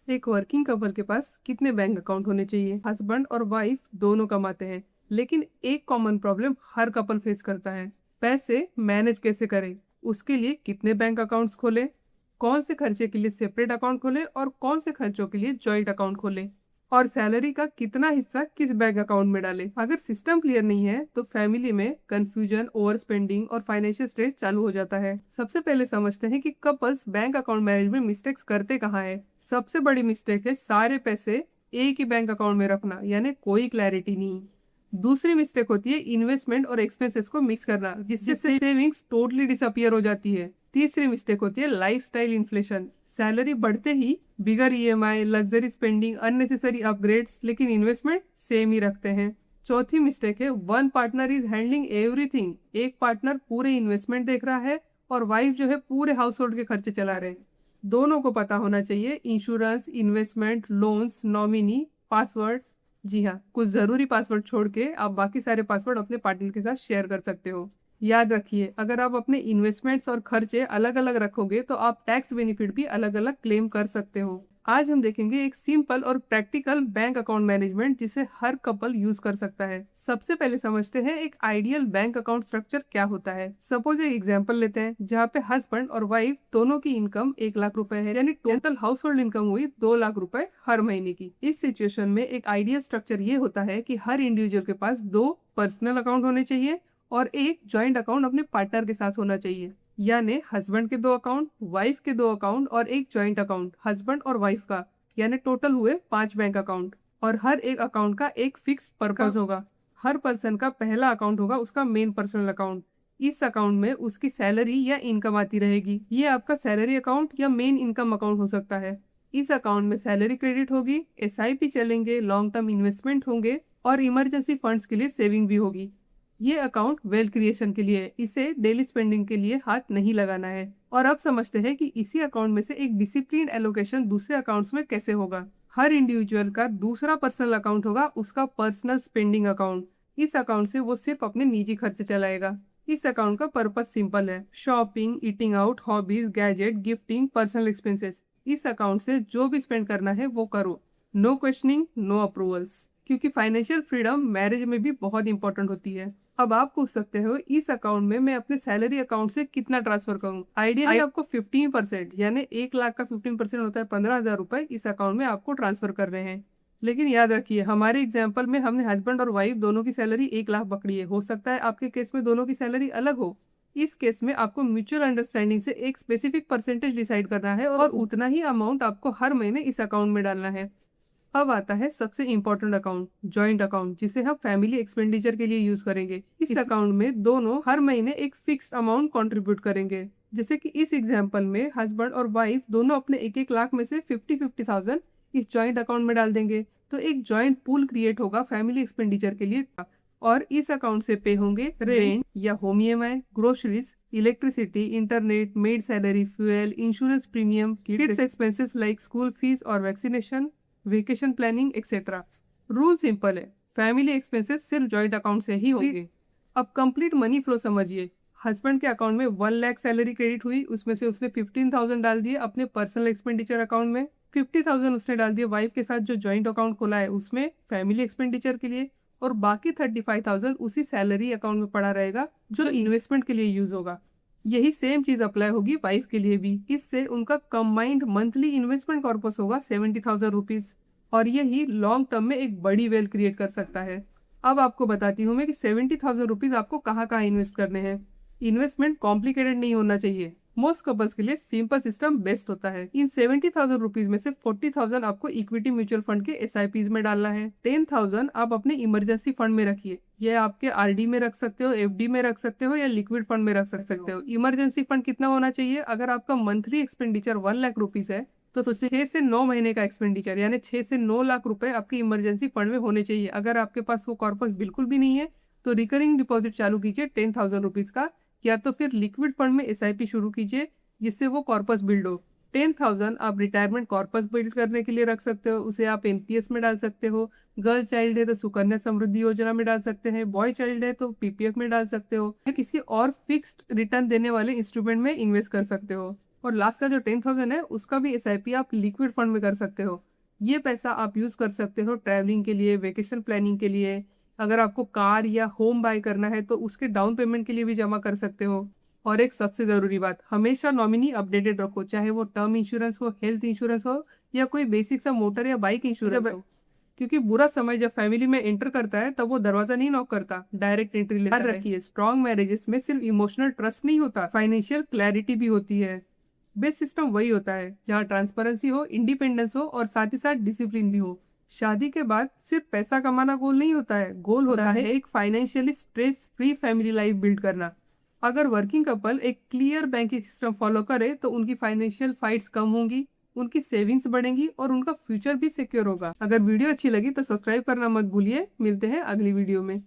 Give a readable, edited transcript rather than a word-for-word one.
एक working couple के पास कितने बैंक अकाउंट होने चाहिए? हस्बैंड और वाइफ दोनों कमाते हैं, लेकिन एक कॉमन प्रॉब्लम हर कपल फेस करता है। पैसे मैनेज कैसे करें? उसके लिए कितने बैंक अकाउंट्स खोलें? कौन से खर्चे के लिए सेपरेट अकाउंट खोलें और कौन से खर्चों के लिए जॉइंट अकाउंट खोलें? और सैलरी का कितना हिस्सा किस बैंक अकाउंट में डालें? अगर सिस्टम क्लियर नहीं है तो फैमिली में कंफ्यूजन, ओवर स्पेंडिंग और फाइनेंशियल स्ट्रेस चालू हो जाता है। सबसे पहले समझते हैं कि couples bank account management mistakes करते कहाँ है। सबसे बड़ी मिस्टेक है सारे पैसे एक ही बैंक अकाउंट में रखना, यानी कोई क्लैरिटी नहीं। दूसरी मिस्टेक होती है इन्वेस्टमेंट और एक्सपेंसेस को मिक्स करना, जिससे सेविंग्स टोटली डिसअपियर हो जाती है। तीसरी मिस्टेक होती है लाइफस्टाइल इन्फ्लेशन। सैलरी बढ़ते ही bigger EMI, luxury spending, unnecessary upgrades, लेकिन इन्वेस्टमेंट सेम ही रखते हैं। चौथी मिस्टेक है one partner is handling everything. एक पार्टनर पूरे इन्वेस्टमेंट देख रहा है और वाइफ जो है पूरे हाउस होल्ड के खर्चे चला रहे हैं। दोनों को पता होना चाहिए insurance, investment, loans, nominee, passwords. जी हाँ, कुछ जरूरी पासवर्ड छोड़ के आप बाकी सारे पासवर्ड अपने पार्टनर के साथ शेयर कर सकते हो। याद रखिए, अगर आप अपने इन्वेस्टमेंट्स और खर्चे अलग अलग रखोगे तो आप टैक्स बेनिफिट भी अलग अलग क्लेम कर सकते हो। आज हम देखेंगे एक सिंपल और प्रैक्टिकल बैंक अकाउंट मैनेजमेंट जिसे हर कपल यूज कर सकता है। सबसे पहले समझते हैं एक आइडियल बैंक अकाउंट स्ट्रक्चर क्या होता है। सपोज एक एग्जांपल लेते हैं जहाँ पे हस्बैंड और वाइफ दोनों की इनकम 1 लाख रुपए है, यानी टोटल हाउस होल्ड इनकम हुई 2 लाख रुपए हर महीने की। इस सिचुएशन में एक आइडियल स्ट्रक्चर ये होता है कि हर इंडिविजुअल के पास 2 पर्सनल अकाउंट होने चाहिए और एक जॉइंट अकाउंट अपने पार्टनर के साथ होना चाहिए। यानी हस्बैंड के 2 अकाउंट, वाइफ के 2 अकाउंट और एक जॉइंट अकाउंट हस्बैंड और वाइफ का, यानी टोटल हुए 5 बैंक अकाउंट। और हर एक अकाउंट का एक फिक्स पर्पस होगा। हर पर्सन का पहला अकाउंट होगा उसका मेन पर्सनल अकाउंट। इस अकाउंट में उसकी सैलरी या इनकम आती रहेगी। ये आपका सैलरी अकाउंट या मेन इनकम अकाउंट हो सकता है। इस अकाउंट में सैलरी क्रेडिट होगी, एसआईपी चलेंगे, लॉन्ग टर्म इन्वेस्टमेंट होंगे और इमरजेंसी फंड्स के लिए सेविंग भी होगी। ये अकाउंट वेल्थ क्रिएशन के लिए है, इसे डेली स्पेंडिंग के लिए हाथ नहीं लगाना है। और अब समझते हैं कि इसी अकाउंट में से एक डिसिप्लिन एलोकेशन दूसरे अकाउंट्स में कैसे होगा। हर इंडिविजुअल का दूसरा पर्सनल अकाउंट होगा उसका पर्सनल स्पेंडिंग अकाउंट। इस अकाउंट से वो सिर्फ अपने निजी खर्चे चलाएगा। इस अकाउंट का पर्पस सिंपल है, shopping, eating out, hobbies, gadget, gifting, personal expenses. इस अकाउंट से जो भी स्पेंड करना है वो करो, नो क्वेश्चनिंग, नो अप्रूवल्स। क्योंकि फाइनेंशियल फ्रीडम मैरिज में भी बहुत इंपॉर्टेंट होती है। अब आप पूछ सकते हो इस अकाउंट में मैं अपने सैलरी अकाउंट से कितना ट्रांसफर करूं। आइडियली आपको 15%, यानी 1 लाख का 15% होता है 15,000 रुपए, इस अकाउंट में आपको ट्रांसफर कर रहे हैं। लेकिन याद रखिए, हमारे एग्जाम्पल में हमने हस्बैंड और वाइफ दोनों की सैलरी 1 लाख पकड़ी है। हो सकता है आपके केस में दोनों की सैलरी अलग हो। इस केस में आपको म्यूचुअल अंडरस्टैंडिंग से एक स्पेसिफिक परसेंटेज डिसाइड करना है और उतना ही अमाउंट आपको हर महीने इस अकाउंट में डालना है। अब आता है सबसे इम्पोर्टेंट अकाउंट, जॉइंट अकाउंट, जिसे हम फैमिली एक्सपेंडिचर के लिए यूज करेंगे। इस अकाउंट में दोनों हर महीने एक फिक्स्ड अमाउंट कंट्रीब्यूट करेंगे। जैसे कि इस एग्जांपल में हस्बैंड और वाइफ दोनों अपने 1-1 लाख में से 50,000 इस जॉइंट अकाउंट में डाल देंगे, तो एक जॉइंट पूल क्रिएट होगा फैमिली एक्सपेंडिचर के लिए। और इस अकाउंट से पे होंगे रेंट या home EMI, groceries, electricity, internet, maid salary, fuel, insurance premium, kids expenses like school fees और vaccination, vacation planning etcetera. Rule simple है, फैमिली एक्सपेंसेस सिर्फ जॉइंट अकाउंट से ही होंगे। अब कंप्लीट मनी फ्लो समझिए। हस्बैंड के अकाउंट में 1 लाख सैलरी क्रेडिट हुई, उसमें से उसने 15,000 डाल दिए अपने पर्सनल एक्सपेंडिचर अकाउंट में। 50,000 उसने डाल दिए वाइफ के साथ जो जॉइंट अकाउंट खोला है उसमें फैमिली एक्सपेंडिचर के लिए। और बाकी 35,000 उसी सैलरी अकाउंट में पड़ा रहेगा जो इन्वेस्टमेंट के लिए यूज होगा। यही सेम चीज अप्लाई होगी वाइफ के लिए भी। इससे उनका कंबाइंड मंथली इन्वेस्टमेंट कॉर्पस होगा 70,000 रुपीज, और यही लॉन्ग टर्म में एक बड़ी वेल्थ क्रिएट कर सकता है। अब आपको बताती हूँ मैं कि 70,000 रुपीज आपको कहाँ कहाँ इन्वेस्ट करने हैं। इन्वेस्टमेंट कॉम्प्लिकेटेड नहीं होना चाहिए। मोस्ट कपल्स के लिए सिंपल सिस्टम बेस्ट होता है। इन 70,000 रुपीज में से 40,000 आपको इक्विटी म्यूचुअल फंड के एसआईपीज में डालना है। 10,000 आप अपने इमरजेंसी फंड में रखिए। ये आपके आरडी में रख सकते हो, एफडी में रख सकते हो या लिक्विड फंड में रख सकते हो। इमरजेंसी फंड कितना होना चाहिए? अगर आपका मंथली एक्सपेंडिचर 1 लाख रुपीज है तो 6 से 9 महीने का एक्सपेंडिचर यानी 6 से 9 लाख रुपए आपके इमरजेंसी फंड में होने चाहिए। अगर आपके पास वो कॉर्पस बिल्कुल भी नहीं है तो रिकरिंग डिपॉजिट चालू कीजिए 10,000 रुपीज का, या तो फिर लिक्विड फंड में एसआईपी शुरू कीजिए जिससे वो कॉर्पस बिल्ड हो। 10,000 आप रिटायरमेंट कॉर्पस बिल्ड करने के लिए रख सकते हो, उसे आप एनपीएस में डाल सकते हो। गर्ल चाइल्ड है तो सुकन्या समृद्धि योजना में डाल सकते हैं, बॉय चाइल्ड है तो पीपीएफ में डाल सकते हो, या किसी और फिक्स्ड रिटर्न देने वाले इंस्ट्रूमेंट में इन्वेस्ट कर सकते हो। और लास्ट का जो 10,000 है उसका भी SIP आप लिक्विड फंड में कर सकते हो। ये पैसा आप यूज कर सकते हो ट्रैवलिंग के लिए, वेकेशन प्लानिंग के लिए। अगर आपको कार या होम बाय करना है तो उसके डाउन पेमेंट के लिए भी जमा कर सकते हो। और एक सबसे जरूरी बात, हमेशा नॉमिनी अपडेटेड रखो, चाहे वो टर्म इंश्योरेंस हो, हेल्थ इंश्योरेंस हो या कोई बेसिक सा मोटर या बाइक इंश्योरेंस हो। क्योंकि बुरा समय जब फैमिली में एंटर करता है तब वो दरवाजा नहीं नॉक करता, डायरेक्ट एंट्री लेता है। रखिए, स्ट्रॉन्ग मैरिजेस में सिर्फ इमोशनल ट्रस्ट नहीं होता, फाइनेंशियल क्लैरिटी भी होती है। बेस्ट सिस्टम वही होता है जहाँ ट्रांसपेरेंसी हो, इंडिपेंडेंस हो और साथ ही साथ डिसिप्लिन भी हो। शादी के बाद सिर्फ पैसा कमाना गोल नहीं होता है, गोल होता है एक financially stress free family life build करना। अगर वर्किंग कपल एक क्लियर बैंकिंग सिस्टम फॉलो करे तो उनकी फाइनेंशियल फाइट्स कम होंगी, उनकी सेविंग्स बढ़ेंगी और उनका फ्यूचर भी सिक्योर होगा। अगर वीडियो अच्छी लगी तो सब्सक्राइब करना मत भूलिए। मिलते हैं अगली वीडियो में।